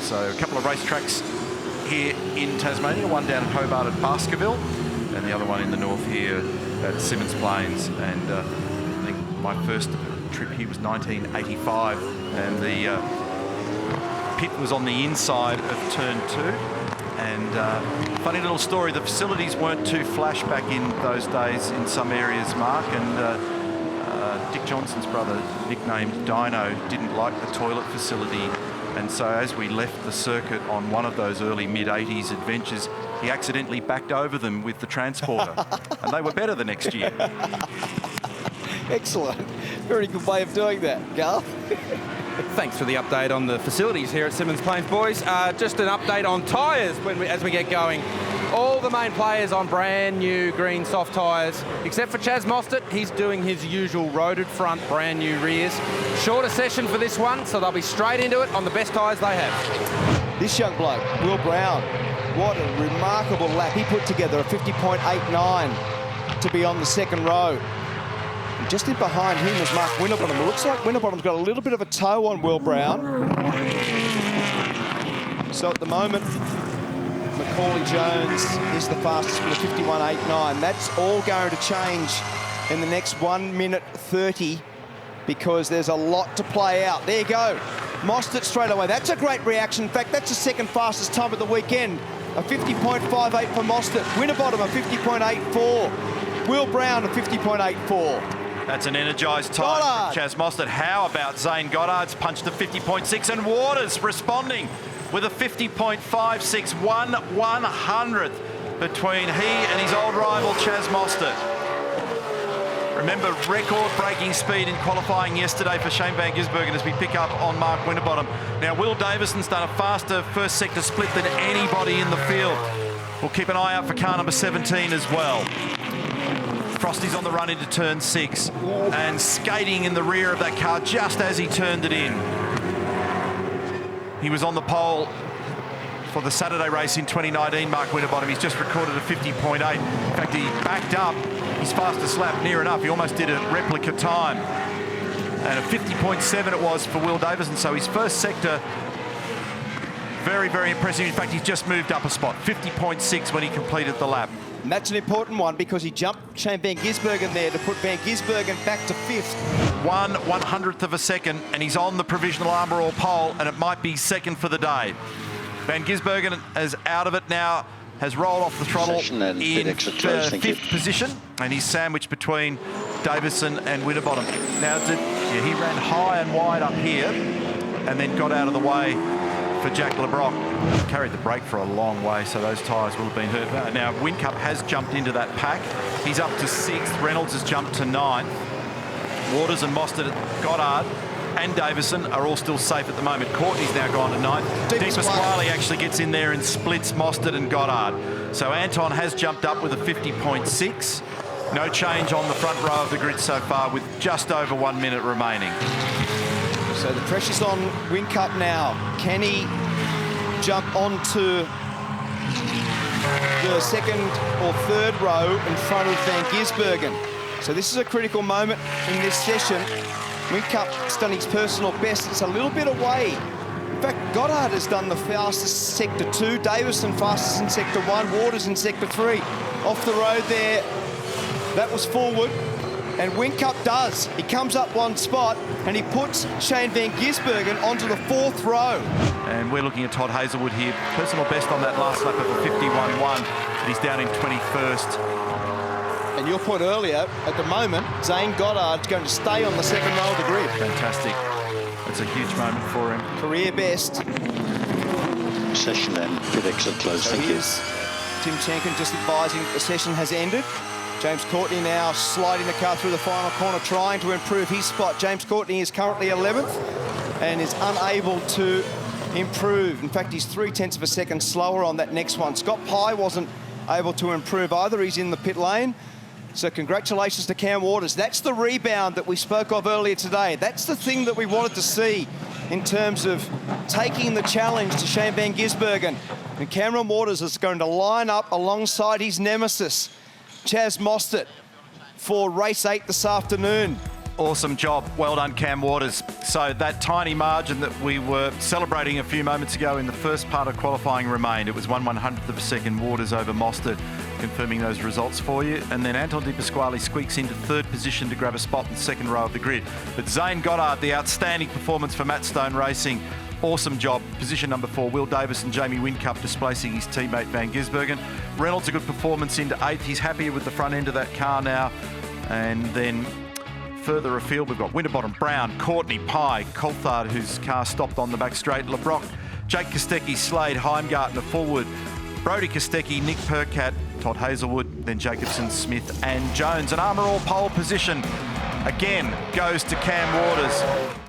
So a couple of racetracks here in Tasmania, one down at Hobart at Baskerville, and the other one in the north here at Symmons Plains. And I think my first trip here was 1985, and the pit was on the inside of turn 2. And funny little story, the facilities weren't too flash back in those days in some areas, Mark, and Dick Johnson's brother, nicknamed Dino, didn't like the toilet facility. And so as we left the circuit on one of those early mid-80s adventures, he accidentally backed over them with the transporter. And they were better the next year. Excellent. Very good way of doing that, Garth. Thanks for the update on the facilities here at Symmons Plains, boys. Just an update on tyres as we get going. All the main players on brand new green soft tyres, except for Chaz Mostert. He's doing his usual roaded front, brand new rears. Shorter session for this one, so they'll be straight into it on the best tyres they have. This young bloke, Will Brown, what a remarkable lap. He put together a 50.89 to be on the second row. And just in behind him is Mark Winterbottom. It looks like Winterbottom's got a little bit of a toe on Will Brown. So at the moment, Macaulay Jones is the fastest with a 51.89. That's all going to change in the next 1 minute 30 because there's a lot to play out. There you go. Mostert straight away. That's a great reaction. In fact, that's the second fastest time of the weekend. A 50.58 for Mostert. Winterbottom a 50.84. Will Brown a 50.84. That's an energised time from Chaz Mostert. How about Zane Goddard's punched a 50.6, and Waters responding with a 50.56, 1/100th between he and his old rival Chaz Mostert. Remember, record-breaking speed in qualifying yesterday for Shane Van Gisbergen as we pick up on Mark Winterbottom. Now, Will Davison's done a faster first sector split than anybody in the field. We'll keep an eye out for car number 17 as well. Frosty's on the run into turn 6 and skating in the rear of that car just as he turned it in. He was on the pole for the Saturday race in 2019, Mark Winterbottom. He's just recorded a 50.8. In fact, he backed up his fastest lap near enough. He almost did a replica time. And a 50.7 it was for Will Davison. So his first sector, very, very impressive. In fact, he's just moved up a spot, 50.6 when he completed the lap. And that's an important one because he jumped Shane Van Gisbergen there to put Van Gisbergen back to 5th. 1/100th of a second, and he's on the provisional Armour All pole, and it might be second for the day. Van Gisbergen is out of it now, has rolled off the throttle in 5th position, and he's sandwiched between Davison and Winterbottom. Now, he ran high and wide up here, and then got out of the way for Jack LeBrock. Carried the brake for a long way, so those tyres will have been hurt. Now, Whincup has jumped into that pack. He's up to 6th. Reynolds has jumped to 9th. Waters and Mostert, Goddard and Davison are all still safe at the moment. Courtney's now gone to 9th. Dean Pasquale actually gets in there and splits Mostert and Goddard. So Anton has jumped up with a 50.6. No change on the front row of the grid so far with just over 1 minute remaining. So the pressure's on Whincup now. Can he jump onto the second or third row in front of Van Gisbergen? So this is a critical moment in this session. Whincup's done his personal best. It's a little bit away. In fact, Goddard has done the fastest sector 2. Davison fastest in sector 1. Waters in sector 3. Off the road there. That was forward. And Whincup does. He comes up one spot and he puts Shane Van Gisbergen onto the 4th row. And we're looking at Todd Hazelwood here. Personal best on that last lap of a 51.1. But he's down in 21st. And your point earlier, at the moment, Zane Goddard's going to stay on the second row of the grid. Fantastic. That's a huge moment for him. Career best. Session then, pit exit close, So thank you. here's Tim Chankin just advising the session has ended. James Courtney now sliding the car through the final corner, trying to improve his spot. James Courtney is currently 11th and is unable to improve. In fact, he's 0.3 of a second slower on that next one. Scott Pye wasn't able to improve either. He's in the pit lane. So congratulations to Cam Waters. That's the rebound that we spoke of earlier today. That's the thing that we wanted to see in terms of taking the challenge to Shane Van Gisbergen. And Cameron Waters is going to line up alongside his nemesis, Chaz Mostert, for race 8 this afternoon. Awesome job. Well done, Cam Waters. So that tiny margin that we were celebrating a few moments ago in the first part of qualifying remained. It was 1/100th of a second Waters over Mostert, confirming those results for you. And then Anton De Pasquale squeaks into third position to grab a spot in the second row of the grid. But Zane Goddard, the outstanding performance for Matt Stone Racing. Awesome job. Position number 4, Will Davis and Jamie Whincup displacing his teammate Van Gisbergen. Reynolds, a good performance into 8th. He's happier with the front end of that car now. And then further afield, we've got Winterbottom, Brown, Courtney, Pye, Coulthard, whose car stopped on the back straight, LeBrock, Jake Kostecki, Slade, Heimgartner, Fullwood, Brodie Kostecki, Nick Percat, Todd Hazelwood, then Jacobson, Smith and Jones. An Armour All pole position again goes to Cam Waters.